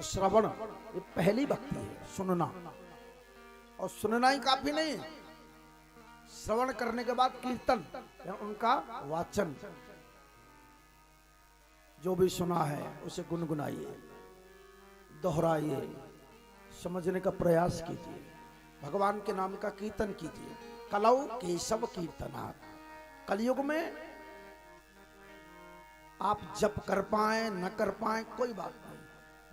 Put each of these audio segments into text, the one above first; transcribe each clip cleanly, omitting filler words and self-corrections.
तो श्रवण ये पहली भक्ति है, सुनना। और सुनना ही काफी नहीं, श्रवण करने के बाद कीर्तन, उनका वाचन, जो भी सुना है उसे गुनगुनाइए, दोहराइए, समझने का प्रयास कीजिए, भगवान के नाम का कीर्तन कीजिए। कलौ केशव कीर्तनात्। कलयुग में आप जप कर पाए न कर पाए कोई बात नहीं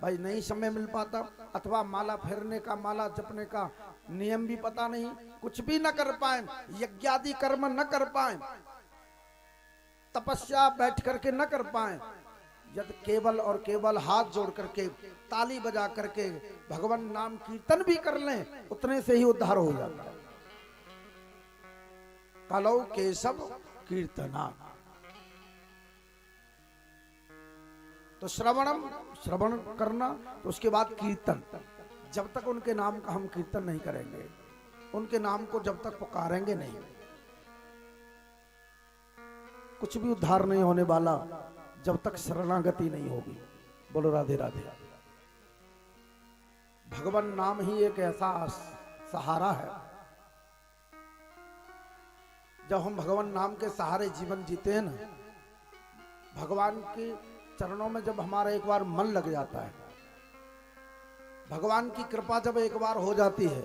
भाई, नहीं समय मिल पाता, अथवा माला फेरने का, माला जपने का नियम भी पता नहीं, कुछ भी न कर पाए, यज्ञादि कर्म न कर पाए, तपस्या बैठ करके न कर पाए, यदि केवल और केवल हाथ जोड़ करके, ताली बजा करके भगवान नाम कीर्तन भी कर लें, उतने से ही उद्धार हो जाता है। कलौ केशव कीर्तना। तो श्रवण करना, तो उसके बाद कीर्तन। जब तक उनके नाम का हम कीर्तन नहीं करेंगे, उनके नाम को जब तक पुकारेंगे नहीं, कुछ भी उद्धार नहीं होने वाला जब तक शरणागति नहीं होगी। बोलो राधे राधे। भगवान नाम ही एक ऐसा सहारा है, जब हम भगवान नाम के सहारे जीवन जीते हैं ना, भगवान के चरणों में जब हमारा एक बार मन लग जाता है, भगवान की कृपा जब एक बार हो जाती है,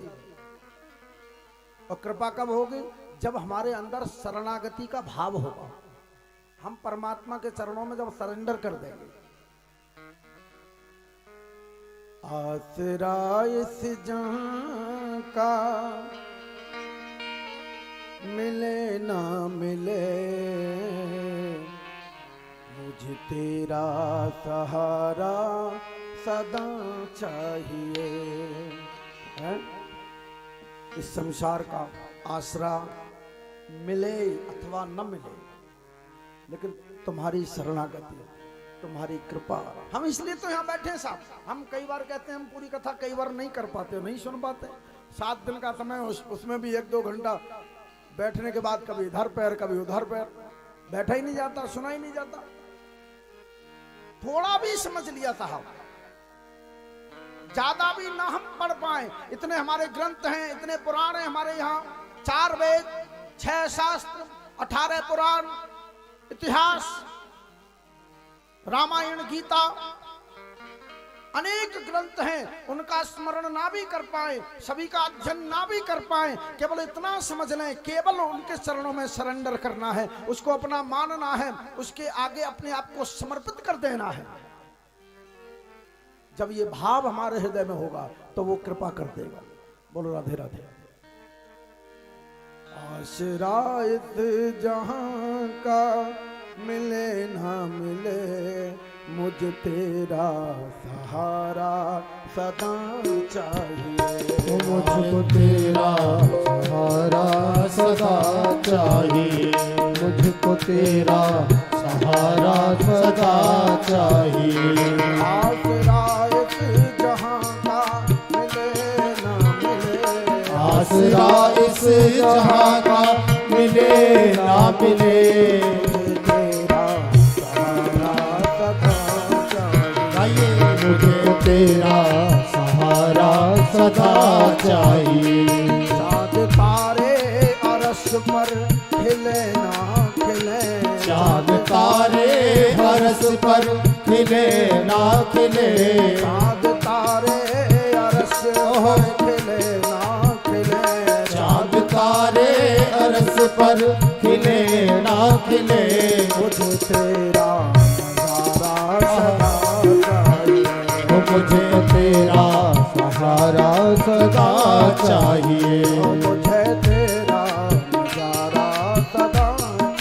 और कृपा कब होगी? जब हमारे अंदर शरणागति का भाव होगा, हम परमात्मा के चरणों में जब सरेंडर कर देंगे। आसरा इस जहां का मिले ना मिले, मुझे तेरा सहारा सदा चाहिए। है? इस संसार का आसरा मिले अथवा न मिले, लेकिन तुम्हारी शरणागति, तुम्हारी कृपा, हम इसलिए तो यहाँ बैठे साहब। हम कई बार कहते हैं हम पूरी कथा कई बार नहीं कर पाते, नहीं सुन पाते। 7 दिन का समय, उसमें भी 1-2 घंटा बैठने के बाद कभी इधर पैर कभी उधर पैर, बैठा ही नहीं जाता, सुना ही नहीं जाता। थोड़ा भी समझ लिया साहब, ज्यादा भी ना हम पढ़ पाए। इतने हमारे ग्रंथ हैं, इतने पुराण हैं हमारे यहाँ, 4 वेद, 6 शास्त्र, 18 पुराण, इतिहास, रामायण, गीता, अनेक ग्रंथ हैं। उनका स्मरण ना भी कर पाए, सभी का अध्ययन ना भी कर पाए, केवल इतना समझ लें, केवल उनके चरणों में सरेंडर करना है, उसको अपना मानना है, उसके आगे अपने आप को समर्पित कर देना है। जब ये भाव हमारे हृदय में होगा तो वो कृपा कर देगा। बोलो राधे राधे। आसरा इस जहां का मिले ना मिले, मुझे तेरा सहारा सदा चाहिए। मुझको तेरा सहारा सदा चाहिए, मुझको तेरा सहारा सदा चाहिए। आसरा इस जहां का मिले ना मिले, आसरा इस जहां का मिले ना मिले, मुझे तेरा सहारा सदा चाहिए। चाँद तारे अरस पर खिले ना खिले, चाँद तारे हरस पर खिले ना खिले, चाँद तारे अरस पर खिले ना खिले, चाँद तारे अरस पर खिले ना खिले, मुझे तेरा सहारा सदा चाहिए। मुझे तेरा सहारा सदा चाहिए। मुझे तेरा नजारा सदा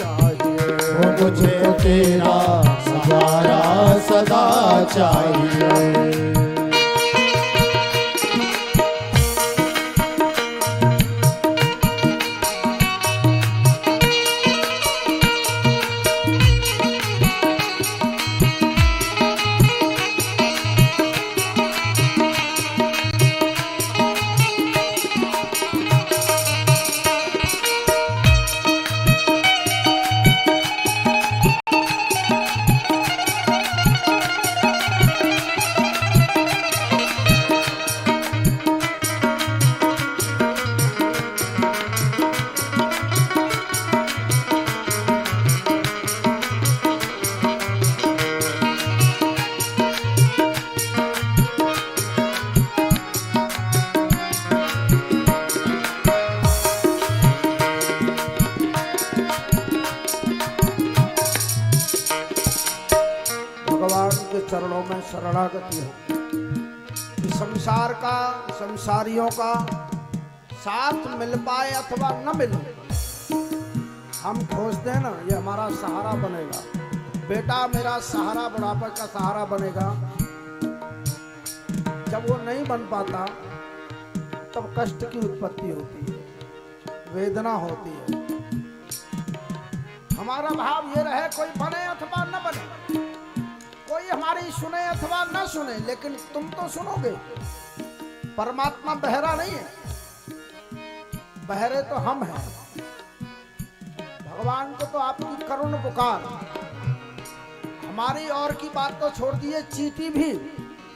चाहिए। मुझे तेरा सहारा सदा चाहिए। संसार का, संसारियों का साथ मिल पाए अथवा न मिले, हम खोजते हैं ना, ये हमारा सहारा बनेगा, बेटा मेरा सहारा, बुढ़ापा का सहारा बनेगा। जब वो नहीं बन पाता तब कष्ट की उत्पत्ति होती है, वेदना होती है। हमारा भाव ये रहे कोई बने अथवा न बने, कोई हमारी सुने अथवा न सुने, लेकिन तुम तो सुनोगे। परमात्मा बहरा नहीं है, बहरे तो हम हैं। भगवान को तो आपकी करुण पुकार, हमारी और की बात तो छोड़ दिए, चींटी भी,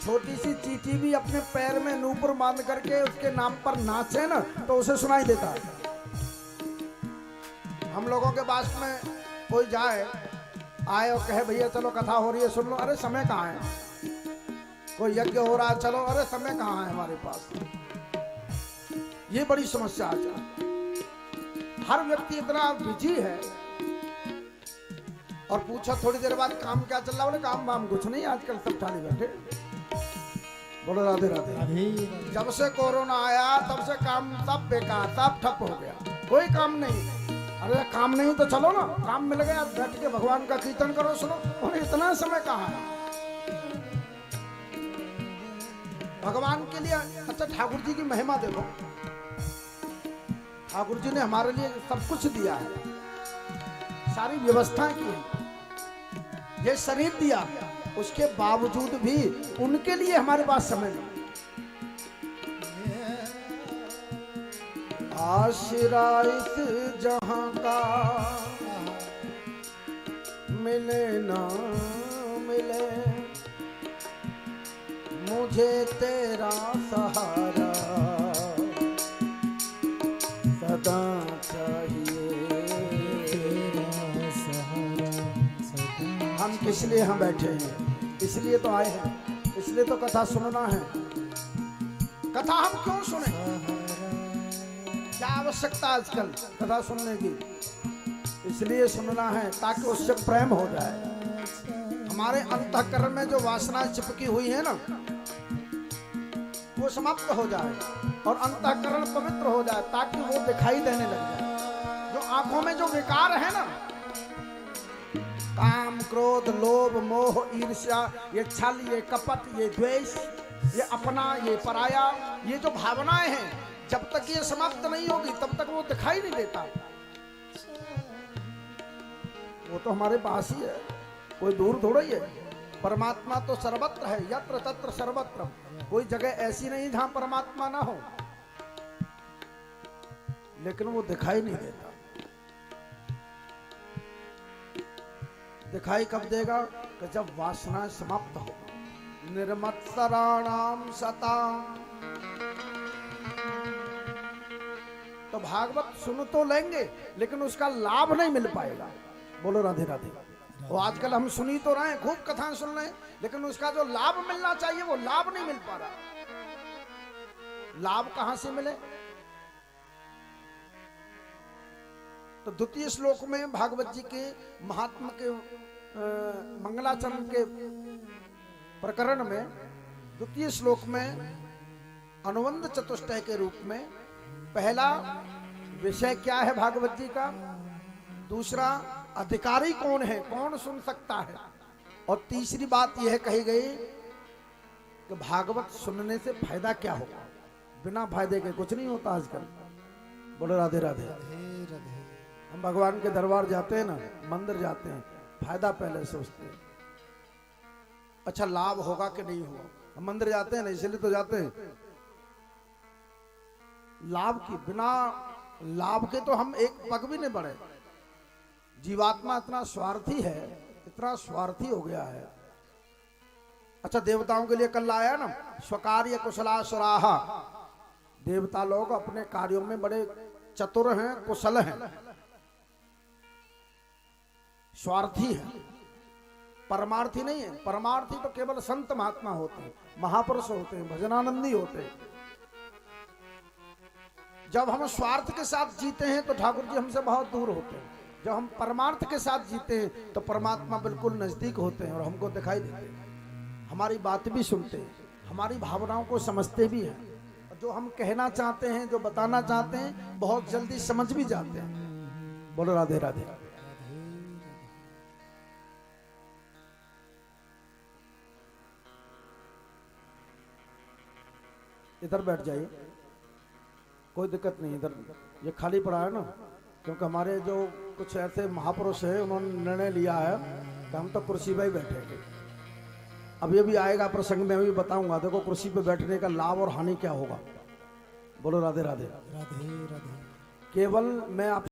छोटी सी चींटी भी अपने पैर में नूपुर बांध करके उसके नाम पर नाचे ना तो उसे सुनाई देता है। हम लोगों के पास में कोई जाए आए और कहे भैया चलो कथा हो रही है सुन लो, अरे समय कहाँ है, कोई यज्ञ हो रहा है चलो, अरे समय कहाँ है हमारे पास। ये बड़ी समस्या आज है, हर व्यक्ति इतना बिजी है। और पूछा थोड़ी देर बाद काम क्या चल रहा है, बोले काम वाम कुछ नहीं, आजकल सब ठाली बैठे। बोलो राधे राधे। जब से कोरोना आया तब से काम सब बेकार, सब ठप हो गया, कोई काम नहीं। अरे काम नहीं तो चलो ना, काम मिल गया, बैठ के भगवान का कीर्तन करो सुनो। और इतना समय कहाँ है भगवान के लिए। अच्छा ठाकुर जी की महिमा देखो, ठाकुर जी ने हमारे लिए सब कुछ दिया है, सारी व्यवस्था की है, ये शरीर दिया, उसके बावजूद भी उनके लिए हमारे पास समय नहीं। आशिरा इस जहां का मिले ना मिले, मुझे तेरा सहारा सदा चाहिए। हम किस लिए यहाँ बैठे हैं, इसलिए तो आए हैं, इसलिए तो कथा सुनना है। कथा हम क्यों सुने, क्या आवश्यकता आजकल कथा सुनने की, इसलिए सुनना है ताकि उससे प्रेम हो जाए। हमारे अंतःकरण में जो वासना चिपकी हुई है ना वो समाप्त हो जाए और अंतःकरण पवित्र हो जाए, ताकि वो दिखाई देने लग जाए। जो आंखों में जो विकार है ना, काम क्रोध लोभ मोह ईर्ष्या, ये छल ये कपट ये द्वेष ये अपना ये पराया, ये जो भावनाएं हैं, जब तक ये समाप्त नहीं होगी तब तक वो दिखाई नहीं देता। वो तो हमारे पास ही है, कोई दूर थोड़ा ही है। परमात्मा तो सर्वत्र है, यत्र तत्र सर्वत्र, कोई जगह ऐसी नहीं जहां परमात्मा ना हो, लेकिन वो दिखाई नहीं देता। दिखाई कब देगा कि जब वासना समाप्त हो। निर्मत्सराणाम सताम, तो भागवत सुन तो लेंगे लेकिन उसका लाभ नहीं मिल पाएगा। बोलो राधे राधे। वो आजकल हम सुनी तो रहे हैं, खूब कथाएं सुन रहे हैं, लेकिन उसका जो लाभ मिलना चाहिए वो लाभ नहीं मिल पा रहा। लाभ कहां से मिले? तो द्वितीय श्लोक में भागवत जी के महात्मा के मंगलाचरण के प्रकरण में द्वितीय श्लोक में अनुबंध चतुष्टय के रूप में पहला विषय क्या है भागवत जी का, दूसरा अधिकारी कौन है, कौन सुन सकता है, और तीसरी बात यह कही गई कि भागवत सुनने से फायदा क्या होगा। बिना फायदे के कुछ नहीं होता आजकल। बोलो राधे राधे। हम भगवान के दरबार जाते हैं ना, मंदिर जाते हैं, फायदा पहले सोचते हैं, अच्छा लाभ होगा कि नहीं होगा। हम मंदिर जाते हैं ना इसलिए तो जाते हैं, लाभ की बिना लाभ के तो हम एक पग भी नहीं बढ़े। जीवात्मा इतना स्वार्थी है, इतना स्वार्थी हो गया है। अच्छा देवताओं के लिए कल आया ना, स्वकार्य कुशलासुराः, देवता लोग अपने कार्यों में बड़े चतुर हैं, कुशल हैं, स्वार्थी है, परमार्थी नहीं है। परमार्थी तो केवल संत महात्मा होते हैं, महापुरुष होते हैं, भजनानंदी होते हैं। जब हम स्वार्थ के साथ जीते हैं तो ठाकुर जी हमसे बहुत दूर होते हैं। जब हम परमार्थ के साथ जीते हैं तो परमात्मा बिल्कुल नजदीक होते हैं और हमको दिखाई देते हैं, हमारी बात भी सुनते हैं, हमारी भावनाओं को समझते भी हैं, और जो हम कहना चाहते हैं, जो बताना चाहते हैं, बहुत जल्दी समझ भी जाते हैं। बोलो राधे राधे। इधर बैठ जाइए, कोई दिक्कत नहीं, इधर ये खाली पड़ा है ना, क्योंकि हमारे जो कुछ ऐसे महापुरुष हैं उन्होंने निर्णय लिया है कि हम तो कुर्सी पर ही बैठेंगे। अभी अभी आएगा प्रसंग में, अभी बताऊंगा, देखो कुर्सी पे बैठने का लाभ और हानि क्या होगा। बोलो राधे राधे। राधे राधे। केवल मैं आप